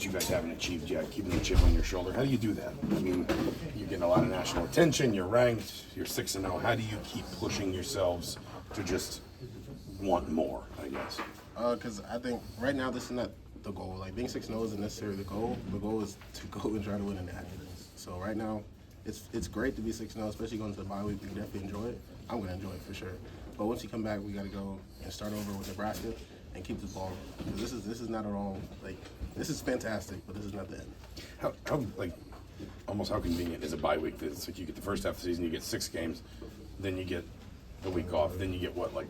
you guys haven't achieved yet, keeping the chip on your shoulder. How do you do that? I mean, you're getting a lot of national attention, you're ranked, you're 6-0. How do you keep pushing yourselves to just want more, I guess? Because I think right now this is not the goal. Like, being 6-0 isn't necessarily the goal. The goal is to go and try to win in the Nationals. So right now, it's great to be 6-0, especially going to the bye week. We can definitely enjoy it. I'm going to enjoy it for sure. But once you come back, we got to go and start over with Nebraska and keep this ball rolling. Because this is not at all, like, this is fantastic, but this is not the end. How almost how convenient is a bye week? It's like you get the first half of the season, you get 6 games, then you get the week off, then you get what, like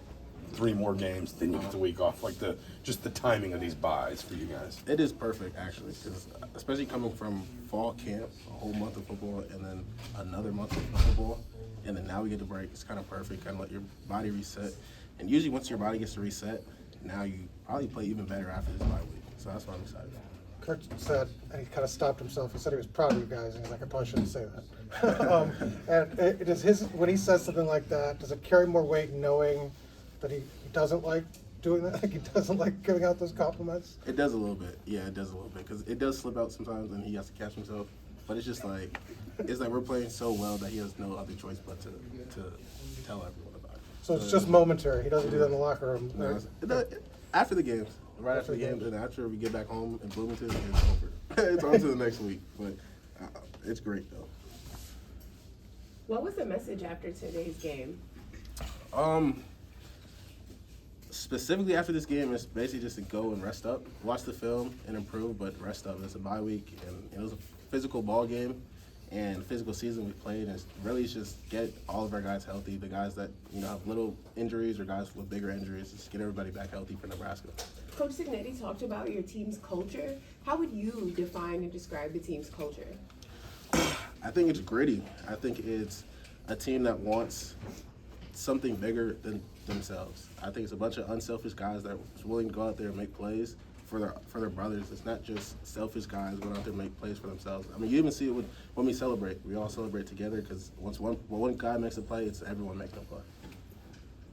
3 more games, then you get the week off. Like just the timing of these buys for you guys. It is perfect, actually, because especially coming from fall camp, a whole month of football, and then another month of football, and then now we get the break. It's kind of perfect, kind of let your body reset. And usually once your body gets to reset, now you probably play even better after this bye week. So that's why I'm excited. Kurt said, and he kind of stopped himself. He said he was proud of you guys, and he's like, I probably shouldn't say that. And when he says something like that, does it carry more weight knowing that he doesn't like doing that? Like, he doesn't like giving out those compliments? It does a little bit. Yeah, it does a little bit, because it does slip out sometimes, and he has to catch himself. But it's just like, it's like we're playing so well that he has no other choice but to tell everyone about it. So it's just momentary. He doesn't do that in the locker room. No, after the games. Right after the games, and after we get back home in Bloomington, it's over. It's on to the next week. But it's great, though. What was the message after today's game? Specifically after this game, it's basically just to go and rest up, watch the film and improve, but rest up. It's a bye week, and it was a physical ball game and physical season we played, and it's really just get all of our guys healthy, the guys that have little injuries or guys with bigger injuries, just get everybody back healthy for Nebraska. Coach Signetti talked about your team's culture. How would you define and describe the team's culture? I think it's gritty. I think it's a team that wants something bigger than themselves. I think it's a bunch of unselfish guys that are willing to go out there and make plays for their brothers. It's not just selfish guys going out there and make plays for themselves. I mean, you even see it when we celebrate. We all celebrate together, because once one guy makes a play, it's everyone making a play.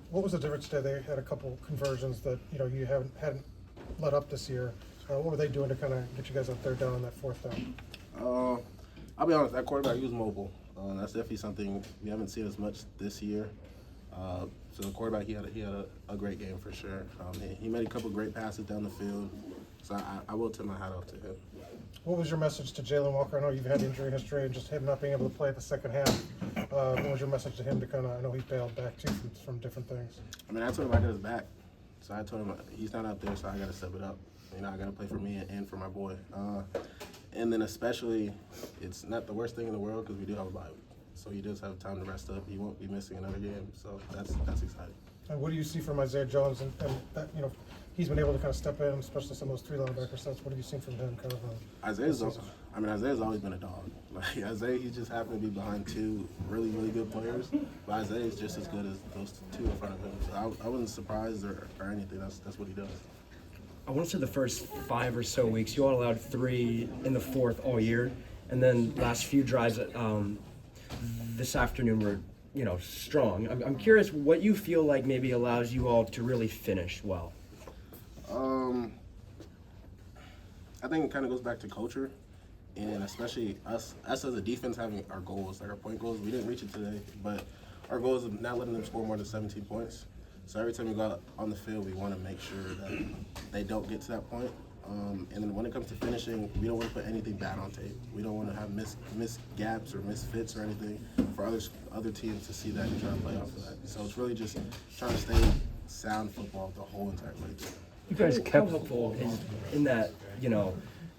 What was the difference today? They had a couple conversions that you hadn't let up this year. What were they doing to kind of get you guys up there down on that 4th down? I'll be honest, that quarterback, he was mobile. That's definitely something we haven't seen as much this year. So the quarterback, he had a great game for sure. He made a couple great passes down the field. So I will tip my hat off to him. What was your message to Jalen Walker? I know you've had injury history and just him not being able to play the second half. What was your message to him to kind of, I know he bailed back too from different things. I mean, I told him I got his back. So I told him he's not out there, so I got to step it up. I got to play for me and for my boy. And then especially, it's not the worst thing in the world because we do have a bye week. So he does have time to rest up. He won't be missing another game. So that's exciting. And what do you see from Isaiah Jones? And that, he's been able to kind of step in, especially some of those 3 linebacker sets. What have you seen from him? Isaiah's always been a dog. Like, Isaiah, he just happened to be behind 2 really, really good players. But Isaiah is just as good as those 2 in front of him. So I wasn't surprised or anything. That's what he does. I want to say the first 5 or so weeks, you all allowed 3 in the 4th all year. And then last few drives this afternoon were, strong. I'm curious what you feel like maybe allows you all to really finish well. I think it kind of goes back to culture, and especially us as a defense having our goals, like our point goals. We didn't reach it today, but our goal is not letting them score more than 17 points. So every time we go out on the field, we want to make sure that they don't get to that point. And then when it comes to finishing, we don't want to put anything bad on tape. We don't want to have missed gaps or misfits or anything for other teams to see that and try to play off of that. So it's really just trying to stay sound football the whole entire way. You guys kept helpful in that,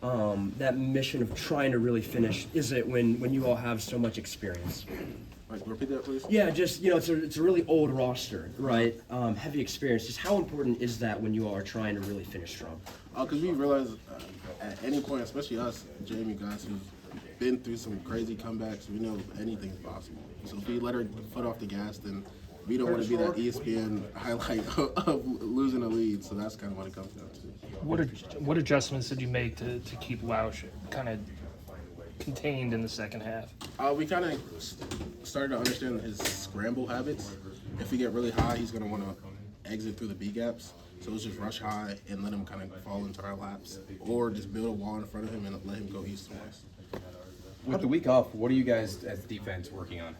that mission of trying to really finish. Is it when you all have so much experience? Like, repeat that, please? Yeah, just, it's a really old roster, right? Heavy experience. Just how important is that when you all are trying to really finish strong? Because we realize at any point, especially us, Jamie, guys who've been through some crazy comebacks, we know anything is possible. So if we let our foot off the gas, then we don't want to be that ESPN highlight of losing a lead. So that's kind of what it comes down to. What adjustments did you make to keep Lausch kind of contained in the second half? We kind of started to understand his scramble habits. If we get really high, he's going to want to exit through the B gaps. So it was just rush high and let him kind of fall into our laps, or just build a wall in front of him and let him go east and west. With the week off, what are you guys as defense working on?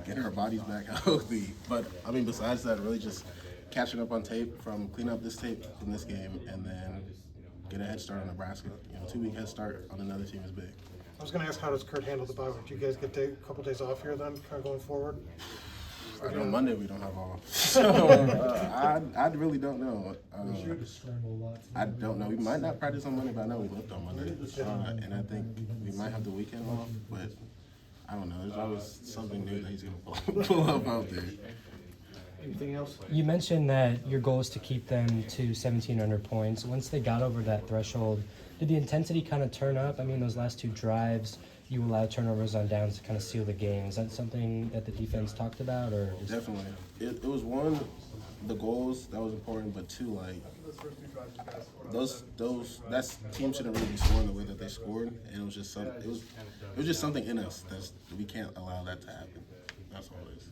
Getting our bodies back healthy. But I mean, besides that, really just catching up on tape from clean up this tape from this game, and then get a head start on Nebraska. 2-week head start on another team is big. I was gonna ask, how does Kurt handle the bye week? Do you guys get a couple days off here then, kind of going forward? I know Monday we don't have off, so I really don't know. I don't know. We might not practice on Monday, but I know we lift on Monday, and I think we might have the weekend off. But I don't know. There's always something new that he's gonna pull up out there. Anything else? You mentioned that your goal is to keep them to 1,700 points. Once they got over that threshold, did the intensity kind of turn up? I mean, those last 2 drives, you allowed turnovers on downs to kind of seal the game. Is that something that the defense talked about, or just... Definitely. It was one, the goals that was important, but 2, like that team shouldn't really be scoring the way that they scored, and it was just something in us that we can't allow that to happen. That's all it is.